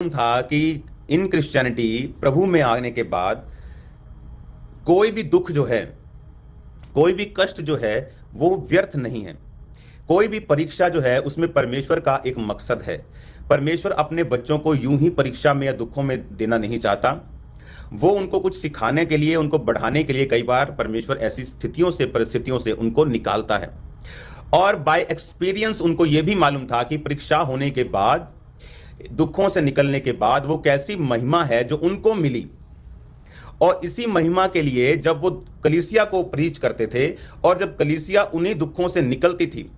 था कि इन क्रिश्चियनिटी प्रभु में आने के बाद कोई भी दुख जो है, कोई भी कष्ट जो है वो व्यर्थ नहीं है। कोई भी परीक्षा जो है उसमें परमेश्वर का एक मकसद है। परमेश्वर अपने बच्चों को यूं ही परीक्षा में या दुखों में देना नहीं चाहता। वो उनको कुछ सिखाने के लिए, उनको बढ़ाने के लिए कई बार परमेश्वर ऐसी स्थितियों से, परिस्थितियों से उनको निकालता है। और बाय एक्सपीरियंस उनको ये भी मालूम था कि परीक्षा होने के बाद, दुखों से निकलने के बाद वो कैसी महिमा है जो उनको मिली। और इसी महिमा के लिए जब वो कलीसिया को प्रीच करते थे और जब कलीसिया उन्हीं दुखों से निकलती थी,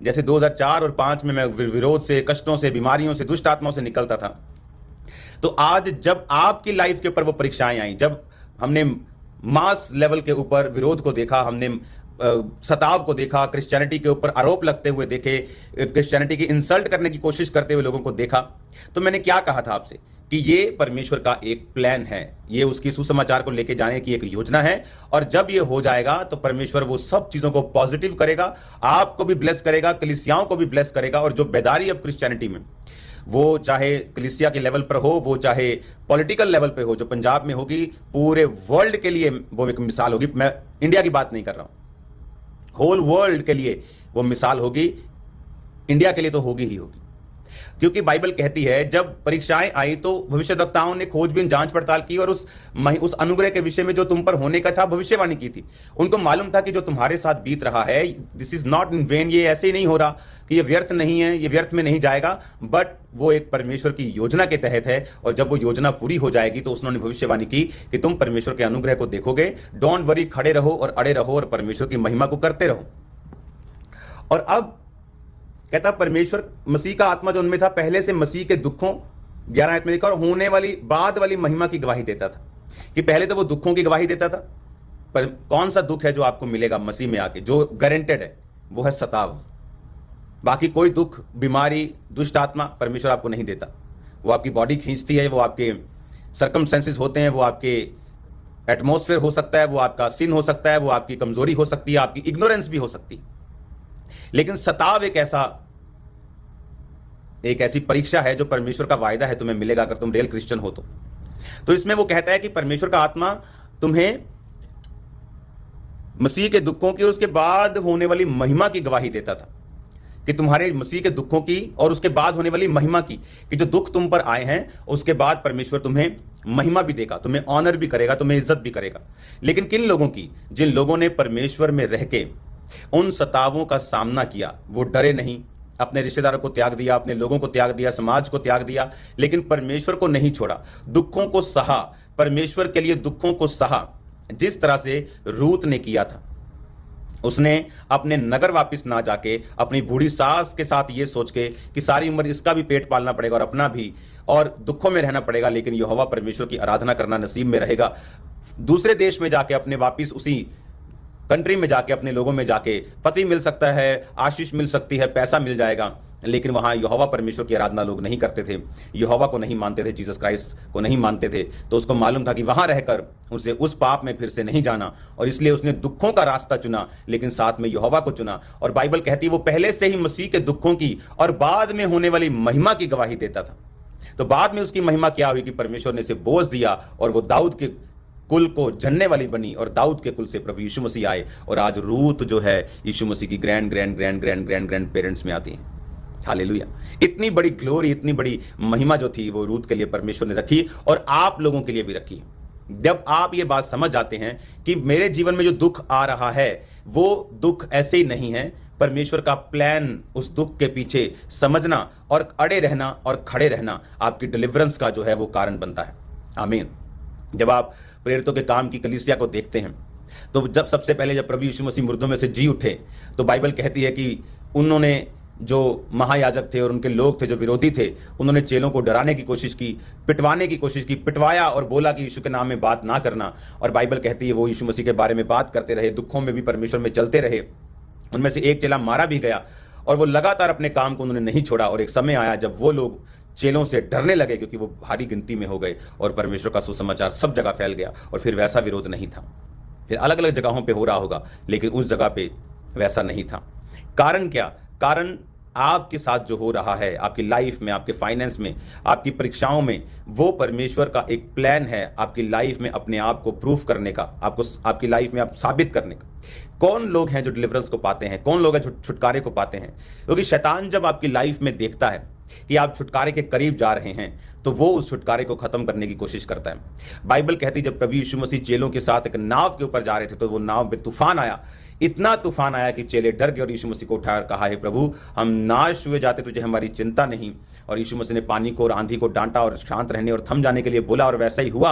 जैसे 2004 और 5 में मैं विरोध से, कष्टों से, बीमारियों से, दुष्ट आत्माओं से निकलता था, तो आज जब आपकी लाइफ के ऊपर वो परीक्षाएं आई, जब हमने मास लेवल के ऊपर विरोध को देखा, हमने सताव को देखा, क्रिश्चियनिटी के ऊपर आरोप लगते हुए देखे, क्रिश्चियनिटी की इंसल्ट करने की कोशिश करते हुए लोगों को देखा, तो मैंने क्या कहा था आपसे कि ये परमेश्वर का एक प्लान है, ये उसकी सुसमाचार को लेके जाने की एक योजना है। और जब ये हो जाएगा तो परमेश्वर वो सब चीजों को पॉजिटिव करेगा, आपको भी ब्लेस करेगा, कलीसियाओं को भी ब्लेस करेगा। और जो बेदारी अब क्रिश्चियनिटी में, वो चाहे कलीसिया के लेवल पर हो, वो चाहे पॉलिटिकल लेवल पे हो, जो पंजाब में होगी, पूरे वर्ल्ड के लिए वो एक मिसाल होगी। मैं इंडिया की बात नहीं कर रहा हूं, होल वर्ल्ड के लिए वो मिसाल होगी। इंडिया के लिए तो होगी ही होगी, क्योंकि बाइबल कहती है जब परीक्षाएं आई तो भविष्यद्वक्ताओं ने खोजबीन, जांच पड़ताल की और उस अनुग्रह के विषय में जो तुम पर होने का था भविष्यवाणी की थी। उनको मालूम था कि जो तुम्हारे साथ बीत रहा है, this is not in when, ये ऐसे ही नहीं हो रहा कि ये व्यर्थ नहीं है, ये व्यर्थ में नहीं जाएगा, बट वो एक परमेश्वर की योजना के तहत है। और जब वो योजना पूरी हो जाएगी तो उन्होंने भविष्यवाणी की कि तुम परमेश्वर के अनुग्रह को देखोगे। डोंट वरी, खड़े रहो और अड़े रहो और परमेश्वर की महिमा को करते रहो। और अब कहता परमेश्वर, मसीह का आत्मा जो उनमें था पहले से मसीह के दुखों, 11 आयत में लिखा, और होने वाली बाद वाली महिमा की गवाही देता था। कि पहले तो वो दुखों की गवाही देता था, पर कौन सा दुख है जो आपको मिलेगा मसीह में आके, जो गारंटेड है, वो है सताव। बाकी कोई दुख, बीमारी, दुष्ट आत्मा परमेश्वर आपको नहीं देता। वो आपकी बॉडी खींचती है, वो आपके सर्कमस्टेंसेस होते हैं, वो आपके एटमॉस्फेयर हो सकता है, वो आपका सिन हो सकता है, वो आपकी कमजोरी हो सकती है, आपकी इग्नोरेंस भी हो सकती है। लेकिन सताव एक ऐसी परीक्षा है जो परमेश्वर का वायदा है तुम्हें मिलेगा अगर तुम रियल क्रिश्चियन हो तो इसमें वो कहता है कि परमेश्वर का आत्मा तुम्हें मसीह के दुखों की और उसके बाद होने वाली महिमा की गवाही देता था। कि तुम्हारे मसीह के दुखों की और उसके बाद होने वाली महिमा की, कि जो दुख तुम पर आए हैं उसके बाद परमेश्वर तुम्हें महिमा भी देगा, तुम्हें ऑनर भी करेगा, तुम्हें इज्जत भी करेगा। लेकिन किन लोगों की? जिन लोगों ने परमेश्वर में रह के उन सतावों का सामना किया, वो डरे नहीं, अपने रिश्तेदारों को त्याग दिया, अपने लोगों को त्याग दिया, समाज को त्याग दिया, लेकिन परमेश्वर को नहीं छोड़ा, दुखों को सहा, परमेश्वर के लिए दुखों को सहा। जिस तरह से रूत ने किया था, उसने अपने नगर वापस ना जाके अपनी बूढ़ी सास के साथ ये सोच के कि सारी उम्र इसका भी पेट पालना पड़ेगा और अपना भी, और दुखों में रहना पड़ेगा, लेकिन यहोवा परमेश्वर की आराधना करना नसीब में रहेगा। दूसरे देश में जाके अपने वापस उसी कंट्री में जाके अपने लोगों में जाके पति मिल सकता है, आशीष मिल सकती है, पैसा मिल जाएगा, लेकिन वहां यहोवा परमेश्वर की आराधना लोग नहीं करते थे, यहोवा को नहीं मानते थे, जीसस क्राइस्ट को नहीं मानते थे। तो उसको मालूम था कि वहां रहकर उसे उस पाप में फिर से नहीं जाना, और इसलिए उसने दुखों का रास्ता चुना, लेकिन साथ में यहोवा को चुना। और बाइबल कहती है वो पहले से ही मसीह के दुखों की और बाद में होने वाली महिमा की गवाही देता था। तो बाद में उसकी महिमा क्या हुई कि परमेश्वर ने इसे बोझ दिया और वो दाऊद के कुल को जनने वाली बनी, और दाऊद के कुल से प्रभु यीशु मसीह आए, और आज रूत जो है यीशु मसीह की grand grand grand grand grand grand parents में आती है। हालेलुया। इतनी बड़ी ग्लोरी, इतनी बड़ी महिमा जो थी वो रूत के लिए परमेश्वर ने रखी, और आप लोगों के लिए भी रखी। जब आप ये बात समझ जाते हैं कि मेरे जीवन में जो दुख आ रहा है वो दुख ऐसे ही नहीं है, परमेश्वर का प्लान उस दुख के पीछे समझना और अड़े रहना और खड़े रहना आपकी डिलीवरेंस का जो है वो कारण बनता है। आमीन। जब आप प्रेरितों के काम की कलीसिया को देखते हैं, तो जब सबसे पहले जब प्रभु यीशु मसीह मुर्दों में से जी उठे, तो बाइबल कहती है कि उन्होंने, जो महायाजक थे और उनके लोग थे जो विरोधी थे, उन्होंने चेलों को डराने की कोशिश की, पिटवाने की कोशिश की, पिटवाया और बोला कि यीशु के नाम में बात ना करना। और बाइबल कहती है वो यीशु मसीह के बारे में बात करते रहे, दुखों में भी परमेश्वर में चलते रहे। उनमें से एक चेला मारा भी गया, और वो लगातार अपने काम को उन्होंने नहीं छोड़ा। और एक समय आया जब वो लोग चेलों से डरने लगे, क्योंकि वो भारी गिनती में हो गए, और परमेश्वर का सुसमाचार सब जगह फैल गया, और फिर वैसा विरोध नहीं था। फिर अलग अलग जगहों पे हो रहा होगा, लेकिन उस जगह पे वैसा नहीं था। कारण क्या? कारण आपके साथ जो हो रहा है, आपकी लाइफ में, आपके फाइनेंस में, आपकी परीक्षाओं में, वो परमेश्वर का एक प्लान है आपकी लाइफ में अपने आप को प्रूफ करने का, आपको आपकी लाइफ में आप साबित करने का। कौन लोग हैं जो डिलीवरेंस को पाते हैं, कौन लोग हैं जो छुटकारे को पाते हैं? क्योंकि शैतान जब आपकी लाइफ में देखता है कि आप छुटकारे के करीब जा रहे हैं, तो वो उस छुटकारे को खत्म करने की कोशिश करता है। बाइबल कहती है जब प्रभु यीशु मसीह चेलों के साथ एक नाव के ऊपर जा रहे थे, तो वो नाव में तूफान आया, इतना तूफान आया कि चेले डर गए और यीशु मसीह को उठाया और कहा, हे प्रभु, हम नाश हुए जाते, तुझे हमारी चिंता नहीं। और यीशु मसीह ने पानी को और आंधी को डांटा और शांत रहने और थम जाने के लिए बोला, और वैसा ही हुआ।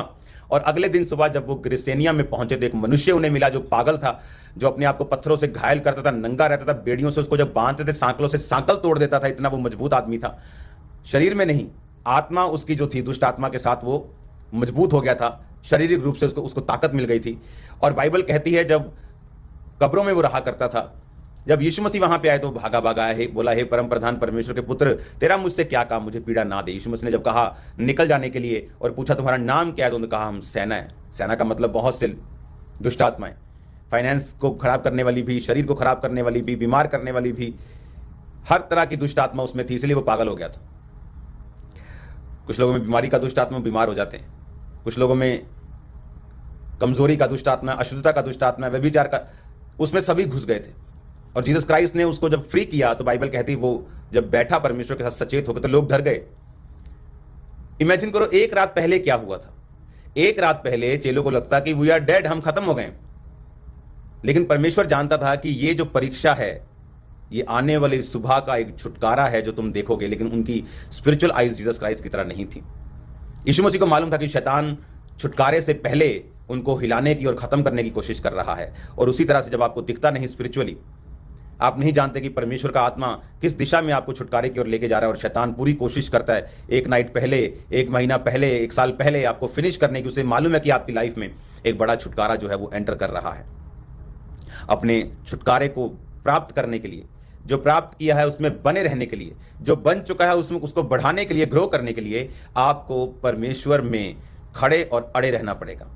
और अगले दिन सुबह जब वो गिरसेनिया में पहुंचे तो एक मनुष्य उन्हें मिला जो पागल था, जो अपने आप को पत्थरों से घायल करता था, नंगा रहता था, बेड़ियों से उसको जब बांधते थे सांकलों से सांकल तोड़ देता था, इतना वो मजबूत आदमी था। शरीर में नहीं, आत्मा उसकी जो थी, दुष्ट आत्मा के साथ वो मजबूत हो गया था, शारीरिक रूप से उसको ताकत मिल गई थी। और बाइबल कहती है जब कब्रों में वो रहा करता था, जब यीशु मसीह वहां पे आए तो भागा भागा आया, बोला, हे परम प्रधान परमेश्वर के पुत्र, तेरा मुझसे क्या काम, मुझे पीड़ा ना दे। यीशु मसीह ने जब कहा निकल जाने के लिए और पूछा तुम्हारा नाम क्या है, तो उन्होंने कहा हम सेना है। सेना का मतलब बहुत से दुष्ट आत्माएं, फाइनेंस को खराब करने वाली भी, शरीर को खराब करने वाली भी, बीमार करने वाली भी, हर तरह की दुष्ट आत्मा उसमें थी, इसलिए वो पागल हो गया था। कुछ लोगों में बीमारी का दुष्ट आत्मा, बीमार हो जाते हैं। कुछ लोगों में कमजोरी का दुष्ट आत्मा, अशुद्धता का दुष्ट आत्मा, व्यभिचार का, उसमें सभी घुस गए थे। और जीसस क्राइस्ट ने उसको जब फ्री किया तो बाइबल कहती वो जब बैठा परमेश्वर के साथ सचेत होकर, तो लोग डर गए। इमेजिन करो एक रात पहले क्या हुआ था। एक रात पहले चेलों को लगता कि वी आर डेड, हम खत्म हो गए। लेकिन परमेश्वर जानता था कि ये जो परीक्षा है, ये आने वाली सुबह का एक छुटकारा है जो तुम देखोगे। लेकिन उनकी स्पिरिचुअल आइज जीसस क्राइस्ट की तरह नहीं थी। यीशु मसीह को मालूम था कि शैतान छुटकारे से पहले उनको हिलाने की और खत्म करने की कोशिश कर रहा है। और उसी तरह से जब आपको दिखता नहीं स्पिरिचुअली, आप नहीं जानते कि परमेश्वर का आत्मा किस दिशा में आपको छुटकारे की ओर लेके जा रहा है, और शैतान पूरी कोशिश करता है एक नाइट पहले, एक महीना पहले, एक साल पहले आपको फिनिश करने की। उसे मालूम है कि आपकी लाइफ में एक बड़ा छुटकारा जो है वो एंटर कर रहा है। अपने छुटकारे को प्राप्त करने के लिए, जो प्राप्त किया है उसमें बने रहने के लिए, जो बन चुका है उसमें उसको बढ़ाने के लिए, ग्रो करने के लिए आपको परमेश्वर में खड़े और अड़े रहना पड़ेगा।